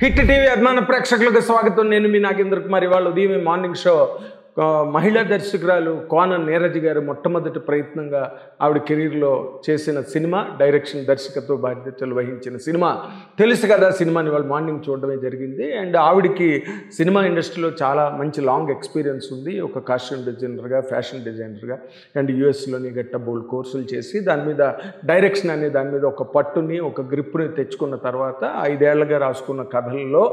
Hit TV అభిమాన ప్రేక్షకులకు స్వాగతం. నేను మీ నాగేంద్ర కుమార్. ఇవాళ ఉదయం మార్నింగ్ షో మహిళా దర్శకురాలు కోన నీరజ్ గారు మొట్టమొదటి ప్రయత్నంగా ఆవిడ కెరీర్లో చేసిన సినిమా, డైరెక్షన్ దర్శకత్వ బాధ్యతలు వహించిన సినిమా తెలుసు కదా సినిమాని ఇవాళ మార్నింగ్ చూడడమే జరిగింది. అండ్ ఆవిడకి సినిమా ఇండస్ట్రీలో చాలా మంచి లాంగ్ ఎక్స్పీరియన్స్ ఉంది. ఒక కాస్ట్యూమ్ డిజైనర్గా, ఫ్యాషన్ డిజైనర్గా అండ్ యూఎస్లోని గట్ట బోల్డ్ కోర్సులు చేసి దాని మీద డైరెక్షన్ అనే దాని మీద ఒక పట్టుని, ఒక గ్రిప్ని తెచ్చుకున్న తర్వాత 5 ఏళ్లుగా రాసుకున్న కథల్లో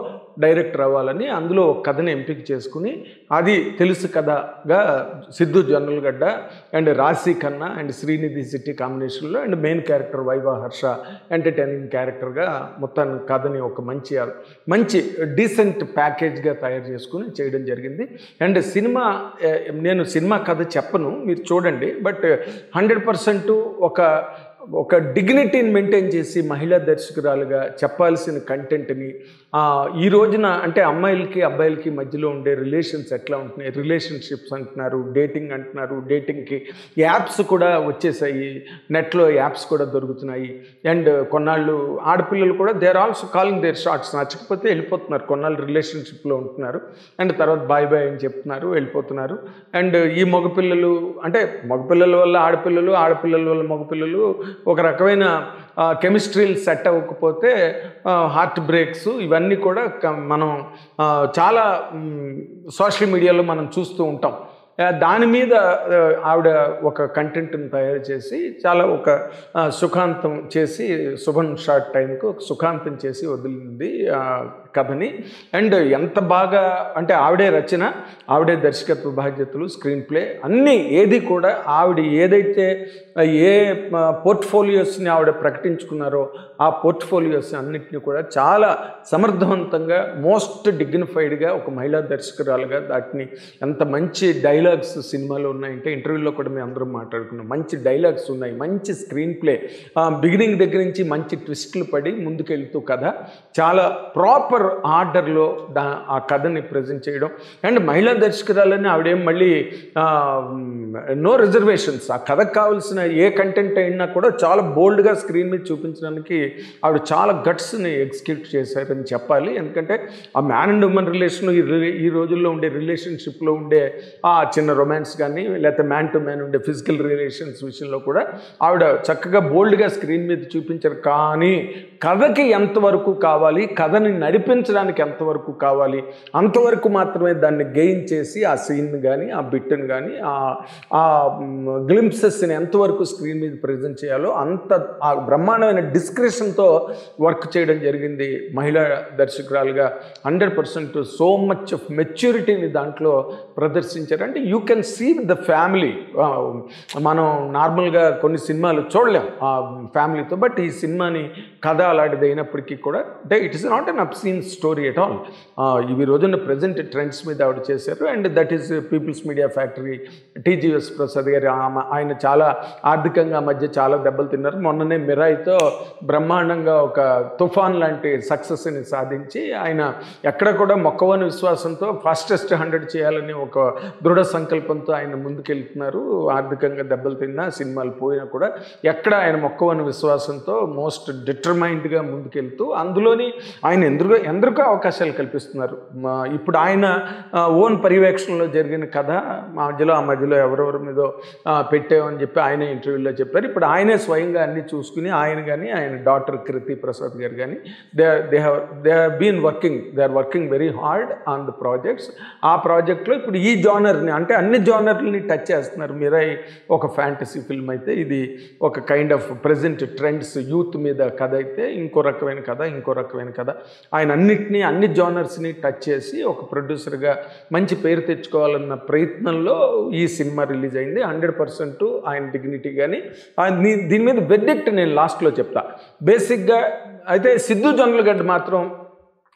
డైరెక్టర్ అవ్వాలని అందులో ఒక కథని ఎంపిక చేసుకుని అది తెలుసు కథగా సిద్ధు జొన్నలగడ్డ అండ్ రాశి ఖన్నా అండ్ శ్రీనిధి శెట్టి కాంబినేషన్లో and main character Viva Harsha entertaining క్యారెక్టర్గా మొత్తం కథని ఒక మంచి డీసెంట్ ప్యాకేజ్గా తయారు చేసుకుని చేయడం జరిగింది. అండ్ నేను సినిమా కథ చెప్పను, మీరు చూడండి. బట్ 100% ఒక డిగ్నిటీని మెయింటైన్ చేసి మహిళా దర్శకురాలుగా చెప్పాల్సిన కంటెంట్ని ఈ రోజున అంటే అమ్మాయిలకి అబ్బాయిలకి మధ్యలో ఉండే రిలేషన్స్ ఎట్లా ఉంటున్నాయి, రిలేషన్షిప్స్ అంటున్నారు, డేటింగ్ అంటున్నారు, డేటింగ్కి యాప్స్ కూడా వచ్చేసాయి, నెట్లో యాప్స్ కూడా దొరుకుతున్నాయి. అండ్ కొన్నాళ్ళు ఆడపిల్లలు కూడా they are also calling their shorts, నచ్చకపోతే వెళ్ళిపోతున్నారు, కొన్నాళ్ళు రిలేషన్షిప్లో ఉంటున్నారు అండ్ తర్వాత బాయ్ బాయ్ అని చెప్తున్నారు, వెళ్ళిపోతున్నారు. అండ్ ఈ మగపిల్లలు అంటే మగపిల్లల వల్ల ఆడపిల్లలు, ఆడపిల్లల వల్ల మగపిల్లలు ఒక రకమైన కెమిస్ట్రీలు సెట్ అవ్వకపోతే హార్ట్ బ్రేక్స్, ఇవన్నీ కూడా మనం చాలా సోషల్ మీడియాలో మనం చూస్తూ ఉంటాం. దాని మీద ఆవిడ ఒక కంటెంట్ని తయారు చేసి చాలా ఒక సుఖాంతం చేసి శుభన్ షార్ట్ టైంకు ఒక సుఖాంతం చేసి వదిలింది కథని. అండ్ ఎంత బాగా అంటే ఆవిడే రచన, ఆవిడే దర్శకత్వ బాధ్యతలు, స్క్రీన్ ప్లే అన్నీ ఏది కూడా ఆవిడ ఏదైతే ఏ పోర్ట్ఫోలియోస్ని ఆవిడ ప్రకటించుకున్నారో ఆ పోర్ట్ఫోలియోస్ అన్నింటినీ కూడా చాలా సమర్థవంతంగా మోస్ట్ డిగ్నిఫైడ్గా ఒక మహిళా దర్శకురాలుగా దాటిని ఎంత మంచి డైలాగ్స్ సినిమాలో ఉన్నాయంటే ఇంటర్వ్యూలో కూడా మేము అందరం మాట్లాడుకున్నాం. మంచి డైలాగ్స్ ఉన్నాయి, మంచి స్క్రీన్ ప్లే, బిగినింగ్ దగ్గర నుంచి మంచి ట్విస్టులు పడి ముందుకెళ్తూ కథ చాలా ప్రాపర్ ఆర్డర్లో ఆ కథని ప్రజెంట్ చేయడం. అండ్ మహిళా దర్శకురాలని ఆవిడేం మళ్ళీ నో రిజర్వేషన్స్, ఆ కథకు కావాల్సిన ఏ కంటెంట్ అయినా కూడా చాలా బోల్డ్గా స్క్రీన్ మీద చూపించడానికి ఆవిడ చాలా గట్స్ని ఎగ్జిక్యూట్ చేశారని చెప్పాలి. ఎందుకంటే ఆ మ్యాన్ అండ్ ఉమెన్ రిలేషన్, ఈ రోజుల్లో ఉండే రిలేషన్షిప్లో ఉండే ఆ చిన్న రొమాన్స్ కానీ లేకపోతే మ్యాన్ టు మ్యాన్ ఉండే ఫిజికల్ రిలేషన్స్ విషయంలో కూడా ఆవిడ చక్కగా బోల్డ్గా స్క్రీన్ మీద చూపించారు. కానీ కథకి ఎంతవరకు కావాలి, కథని నడిపించడానికి ఎంతవరకు కావాలి, అంతవరకు మాత్రమే దాన్ని గెయిన్ చేసి ఆ సీన్ కానీ ఆ బిట్ని కానీ ఆ గ్లింప్సెస్ని ఎంతవరకు స్క్రీన్ మీద ప్రజెంట్ చేయాలో అంత ఆ బ్రహ్మాండమైన డిస్క్రిప్షన్తో వర్క్ చేయడం జరిగింది మహిళా దర్శకురాలుగా. 100% సో మచ్ ఆఫ్ మెచ్యూరిటీని దాంట్లో ప్రదర్శించారు. అంటే you can see with the family. మనం నార్మల్గా కొన్ని సినిమాలు చూడలేం ఆ ఫ్యామిలీతో, బట్ ఈ సినిమాని కథ అలాంటిది అయినప్పటికీ కూడా అంటే it is not an obscene story at all. ఇవి రోజున్న ప్రజెంట్ ట్రెండ్స్ మీద ఆవిడ చేశారు. And that is people's media factory, TGS Prasad garu, ఆయన చాలా ఆర్థికంగా మధ్య చాలా దెబ్బలు తిన్నారు. మొన్ననే మిరాయితో బ్రహ్మాండంగా ఒక తుఫాన్ లాంటి సక్సెస్ని సాధించి ఆయన ఎక్కడ కూడా మొక్కవని విశ్వాసంతో ఫాస్టెస్ట్ 100 చేయాలని ఒక దృఢ సంకల్పంతో ఆయన ముందుకెళ్తున్నారు. ఆర్థికంగా దెబ్బలు తిన్నా, సినిమాలు పోయినా కూడా ఎక్కడ ఆయన మొక్కవని విశ్వాసంతో మోస్ట్ డిటర్మైన్డ్గా ముందుకెళ్తూ అందులోని ఆయన ఎందరికో అవకాశాలు కల్పిస్తున్నారు. ఇప్పుడు ఆయన ఓన్ పర్యవేక్షణలో జరిగిన కథ ఆ మధ్యలో ఎవరెవరి మీదో పెట్టామని చెప్పి ఆయన ఇంటర్వ్యూలో చెప్పారు. ఇప్పుడు ఆయనే స్వయంగా అన్ని చూసుకుని ఆయన కానీ ఆయన డాటర్ కృతి ప్రసాద్ గారు కానీ they are working very hard on the projects. ఆ ప్రాజెక్ట్లో ఇప్పుడు ఈ జానర్ని అంటే అన్ని జానర్ని టచ్ చేస్తున్నారు. మిరాయి ఒక ఫ్యాంటసీ ఫిల్మ్ అయితే ఇది ఒక kind of present trends youth మీద కథ అయితే ఇంకో రకమైన కథ. ఆయన అన్ని జానర్స్ని టచ్ చేసి ఒక ప్రొడ్యూసర్గా మంచి పేరు తెచ్చుకోవాలన్న ప్రయత్నంలో ఈ సినిమా రిలీజ్ అయింది. 100% ఆయన డిగ్నిటీ కానీ దీని మీద వెర్డిక్ట్ నేను లాస్ట్లో చెప్తా. బేసిక్గా అయితే సిద్ధు జొన్నలగడ్డ మాత్రం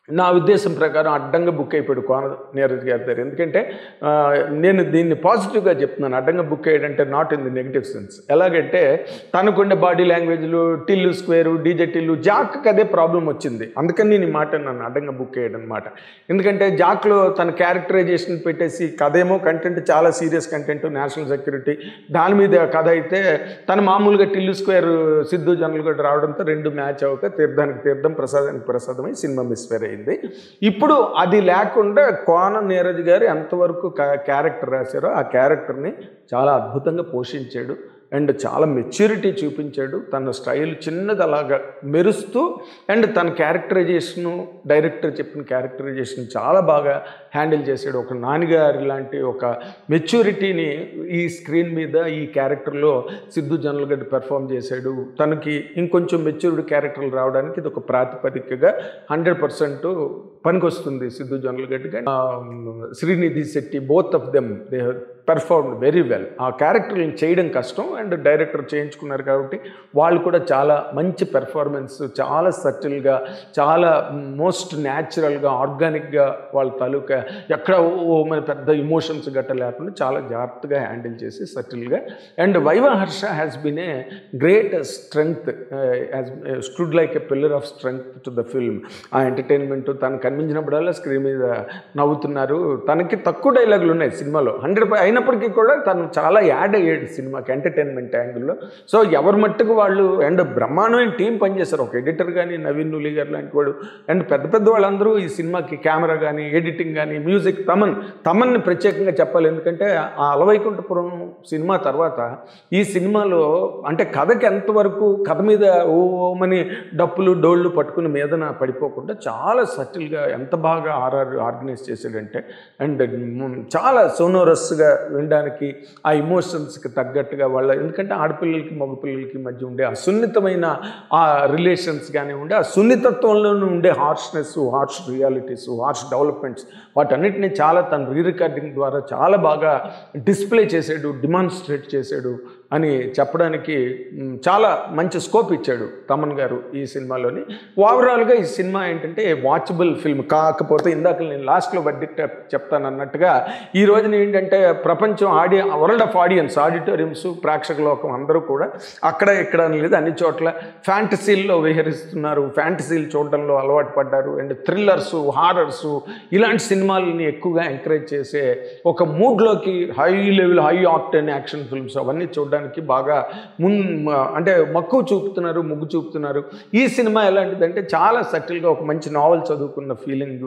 నా ఉద్దేశం ప్రకారం అడ్డంగా బుక్ అయిపోయాడు కోన నీరజ్ గారి దగ్గర. ఎందుకంటే నేను దీన్ని పాజిటివ్గా చెప్తున్నాను. అడ్డంగా బుక్ అయ్యాడంటే not in the negative sense. ఎలాగంటే తనకుండే బాడీ లాంగ్వేజ్లు, టిల్లు స్క్వేరు, డీజే టిల్లు, జాక్కి అదే ప్రాబ్లం వచ్చింది. అందుకని నేను ఈ మాట నన్ను అడ్డంగా బుక్ అయ్యాడు అనమాట. ఎందుకంటే జాక్లో తన క్యారెక్టరైజేషన్ పెట్టేసి కథేమో కంటెంట్ చాలా సీరియస్ కంటెంట్, నేషనల్ సెక్యూరిటీ దాని మీద కథ అయితే తను మామూలుగా టిల్లు స్క్వేర్ సిద్ధు జొన్నలగడ్డ రావడంతో రెండు మ్యాచ్ అవ్వక తీర్థానికి తీర్థం ప్రసాదానికి ప్రసాదమై సినిమా మిస్ఫేర్ అయ్యింది. అయింది. ఇప్పుడు అది లేకుండా కోన నీరజ్ గారు ఎంతవరకు క్యారెక్టర్ రాశారో ఆ క్యారెక్టర్ని చాలా అద్భుతంగా పోషించాడు అండ్ చాలా మెచ్యూరిటీ చూపించాడు. తన స్టైల్ చిన్నది అలాగా మెరుస్తూ అండ్ తన క్యారెక్టరైజేషను డైరెక్టర్ చెప్పిన క్యారెక్టరైజేషన్ చాలా బాగా హ్యాండిల్ చేశాడు. ఒక నాన్నగారి లాంటి ఒక మెచ్యూరిటీని ఈ స్క్రీన్ మీద ఈ క్యారెక్టర్లో సిద్ధు జొన్నలగడ్డ పెర్ఫామ్ చేశాడు. తనకి ఇంకొంచెం మెచ్యూర్డ్ క్యారెక్టర్లు రావడానికి ఇది ఒక ప్రాతిపదికగా 100% పనికొస్తుంది సిద్ధు జొన్నలగడ్డగా. Srinidhi Shetty both of them they performed very well. ఆ క్యారెక్టర్ని చేయడం కష్టం అండ్ డైరెక్టర్ చేయించుకున్నారు కాబట్టి వాళ్ళు కూడా చాలా మంచి పెర్ఫార్మెన్స్, చాలా సటిల్గా, చాలా మోస్ట్ న్యాచురల్గా, ఆర్గానిక్గా వాళ్ళ తాలూకా ఎక్కడ మన పెద్ద ఇమోషన్స్ గట్ట లేకుండా చాలా జాగ్రత్తగా హ్యాండిల్ చేసి సటిల్గా. And Viva Harsha has been a great strength, has stood like a pillar of strength to the film. ఆ ఎంటర్టైన్మెంట్ తను కనిపించినప్పుడల్లా స్క్రీన్ మీద నవ్వుతున్నారు. తనకి తక్కువ డైలాగులు ఉన్నాయి సినిమాలో, 100 అయినప్పటికీ కూడా తను చాలా యాడ్ అయ్యాడు సినిమాకి ఎంటర్టైన్మెంట్ యాంగిల్లో. సో ఎవరి మట్టుకు వాళ్ళు అండ్ బ్రహ్మాండమైన టీం పనిచేశారు. ఒక ఎడిటర్ కానీ నవీన్ నులి గారు లాంటి వాడు అండ్ పెద్ద పెద్ద వాళ్ళందరూ ఈ సినిమాకి కెమెరా కానీ ఎడిటింగ్ కానీ మ్యూజిక్ తమన్ని ప్రత్యేకంగా చెప్పాలి. ఎందుకంటే ఆ అలవైకుంఠపురం సినిమా తర్వాత ఈ సినిమాలో అంటే కథకి ఎంతవరకు కథ మీద ఓమని డప్పులు డోళ్ళు పట్టుకుని మీదన పడిపోకుండా చాలా సటిల్గా ఎంత బాగా ఆర్గనైజ్ చేశాడంటే అండ్ చాలా సోనోరస్గా వినడానికి ఆ ఇమోషన్స్కి తగ్గట్టుగా వాళ్ళ, ఎందుకంటే ఆడపిల్లలకి మగపిల్లలకి మధ్య ఉండే ఆ సున్నితమైన ఆ రిలేషన్స్ కానివ్వండి, ఆ సున్నితత్వంలోనూ ఉండే harshness, harsh realities, harsh developments వాటన్నిటిని చాలా తన రీరికార్డింగ్ ద్వారా చాలా బాగా డిస్ప్లే చేశాడు, డిమాన్స్ట్రేట్ చేశాడు అని చెప్పడానికి చాలా మంచి స్కోప్ ఇచ్చాడు తమన్ గారు ఈ సినిమాలోని. ఓవరాల్గా ఈ సినిమా ఏంటంటే వాచబుల్ ఫిల్మ్. కాకపోతే ఇందాక నేను లాస్ట్లో వర్డిక్ట్ చెప్తాను అన్నట్టుగా ఈ రోజున ఏంటంటే ప్రపంచం వరల్డ్ ఆఫ్ ఆడియన్స్, ఆడిటోరియంస్, ప్రేక్షక లోకం అందరూ కూడా అక్కడ ఇక్కడ లేదు అన్ని చోట్ల ఫ్యాంటసీల్లో విహరిస్తున్నారు, ఫ్యాంటసీలు చూడడంలో అలవాటు పడ్డారు. అండ్ థ్రిల్లర్సు, హారర్సు ఇలాంటి సినిమాలని ఎక్కువగా ఎంకరేజ్ చేసే ఒక మూడ్లోకి high level, high octane action films అవన్నీ చూడడానికి బాగా అంటే మక్కువ చూపుతున్నారు, మొగ్గు చూపుతున్నారు. ఈ సినిమా ఎలాంటిదంటే చాలా సటిల్గా ఒక మంచి నావెల్ చదువుకున్న feeling,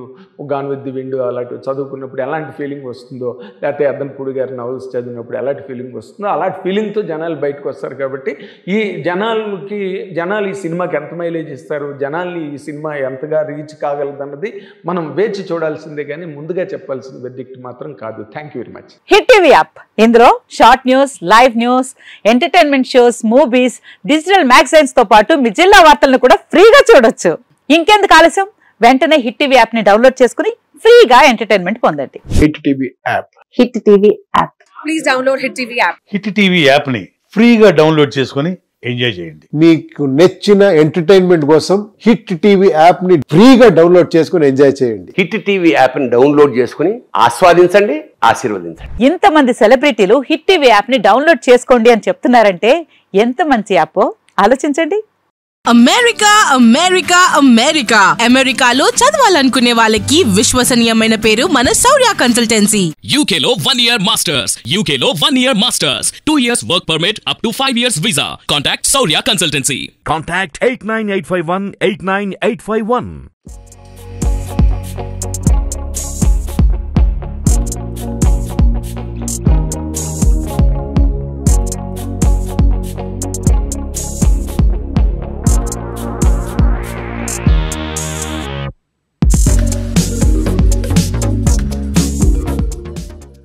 gone with the wind అలాంటివి చదువుకున్నప్పుడు ఎలాంటి ఫీలింగ్ వస్తుందో, లేకపోతే అద్దంపూడి గారి నవల్స్ చదివినప్పుడు ఎలాంటి ఫీలింగ్ వస్తుందో అలాంటి ఫీలింగ్తో జనాలు బయటకు వస్తారు. కాబట్టి ఈ జనాలు ఈ సినిమాకి ఎంత మైలేజ్ ఇస్తారు, జనాల్ని ఈ సినిమా ఎంతగా రీచ్ కాగలదన్నది మనం వేచి చూడాల్సిందే కానీ ముందుగా చెప్పాల్సిన వెర్డిక్ట్ మాత్రం కాదు. Thank you very much. Hit TV app, ఇందులో short news, live news, entertainment shows, movies, digital magazines తో పాటు మీ జిల్లా వార్తలను కూడా ఫ్రీగా చూడొచ్చు. ఇంకెందుకు ఆలస్యం, వెంటనే హిట్ టీవీ యాప్ ని డౌన్లోడ్ చేసుకుని ఫ్రీగా ఎంటర్టైన్మెంట్ పొందండి. Hit TV app. Hit TV app. Please download hit TV app. Hit TV app ని ఫ్రీగా డౌన్లోడ్ చేసుకుని ఎంజాయ్ చేయండి. మీకు నచ్చిన ఎంటర్టైన్మెంట్ కోసం హిట్ టీవీ యాప్ ని ఫ్రీగా డౌన్లోడ్ చేసుకుని ఎంజాయ్ చేయండి. హిట్ టీవీ యాప్ ని డౌన్లోడ్ చేసుకుని ఆస్వాదించండి, ఆశీర్వదించండి. ఇంతమంది సెలబ్రిటీలు హిట్ టీవీ యాప్ ని డౌన్లోడ్ చేసుకోండి అని చెప్తున్నారంటే ఎంత మంచి యాప్ ఆలోచించండి. అమెరికా అమెరికా అమెరికా అమెరికాలో చదవాలనుకునే వాళ్ళకి విశ్వసనీయమైన పేరు మన శౌర్య కన్సల్టెన్సీ. UK లో 1 year masters, UK లో 1 year masters, 2 years work permit up to 5 years visa. Contact Saurya Consultancy. Contact 89851 89851.